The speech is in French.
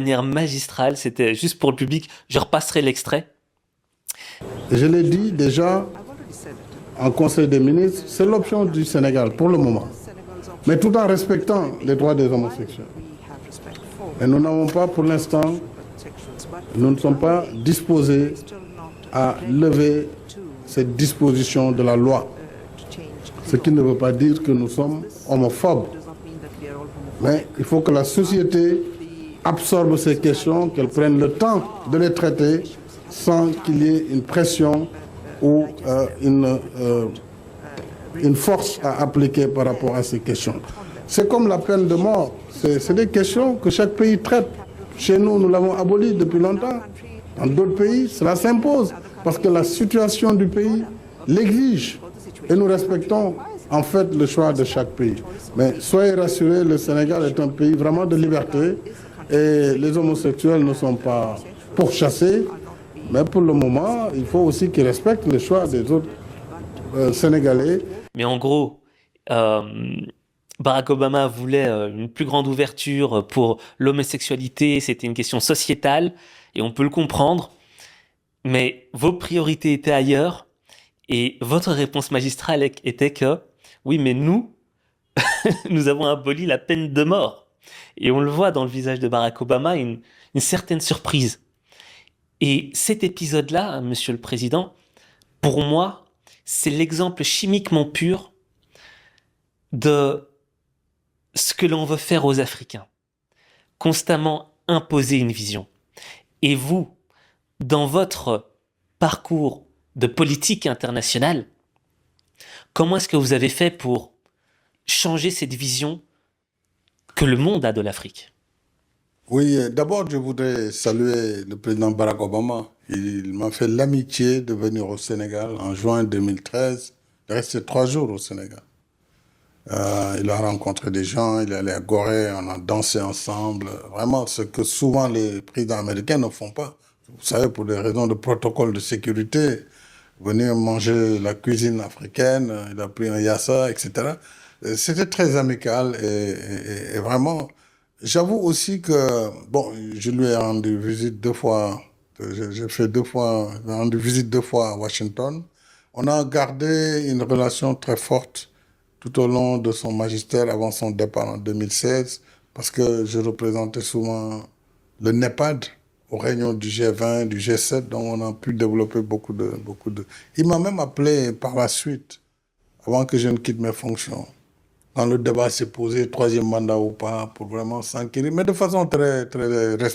Manière magistrale, c'était juste pour le public, je repasserai l'extrait. Je l'ai dit déjà en Conseil des ministres, c'est l'option du Sénégal pour le moment, mais tout en respectant les droits des homosexuels. Et nous n'avons pas, pour l'instant, nous ne sommes pas disposés à lever cette disposition de la loi. Ce qui ne veut pas dire que nous sommes homophobes. Mais il faut que la société absorbe ces questions, qu'elle prenne le temps de les traiter sans qu'il y ait une pression ou une force à appliquer par rapport à ces questions. C'est comme la peine de mort. C'est des questions que chaque pays traite. Chez nous, nous l'avons abolie depuis longtemps. Dans d'autres pays, cela s'impose parce que la situation du pays l'exige. Et nous respectons en fait le choix de chaque pays. Mais soyez rassurés, le Sénégal est un pays vraiment de liberté et les homosexuels ne sont pas pourchassés. Mais pour le moment, il faut aussi qu'ils respectent le choix des autres Sénégalais. Mais en gros, Barack Obama voulait une plus grande ouverture pour l'homosexualité, c'était une question sociétale, et on peut le comprendre, mais vos priorités étaient ailleurs, et votre réponse magistrale était que, oui, mais nous, nous avons aboli la peine de mort. Et on le voit dans le visage de Barack Obama, une certaine surprise. Et cet épisode-là, Monsieur le Président, pour moi, c'est l'exemple chimiquement pur de ce que l'on veut faire aux Africains. Constamment imposer une vision. Et vous, dans votre parcours de politique internationale, comment est-ce que vous avez fait pour changer cette vision que le monde a de l'Afrique? Oui, d'abord, je voudrais saluer le président Barack Obama. Il m'a fait l'amitié de venir au Sénégal en juin 2013. Il est resté 3 jours au Sénégal. Il a rencontré des gens, il est allé à Gorée, on a dansé ensemble. Vraiment, ce que souvent les présidents américains ne font pas. Vous savez, pour des raisons de protocole de sécurité, venir manger la cuisine africaine, il a pris un yassa, etc. C'était très amical et vraiment... J'avoue aussi que, bon, je lui ai rendu visite 2 fois, j'ai fait 2 fois, j'ai rendu visite 2 fois à Washington. On a gardé une relation très forte tout au long de son magistère avant son départ en 2016, parce que je représentais souvent le NEPAD aux réunions du G20, du G7, donc on a pu développer beaucoup de... Il m'a même appelé par la suite, avant que je ne quitte mes fonctions. Quand le débat s'est posé, 3e mandat ou pas, pour vraiment s'enquérir, mais de façon très, très respectueuse.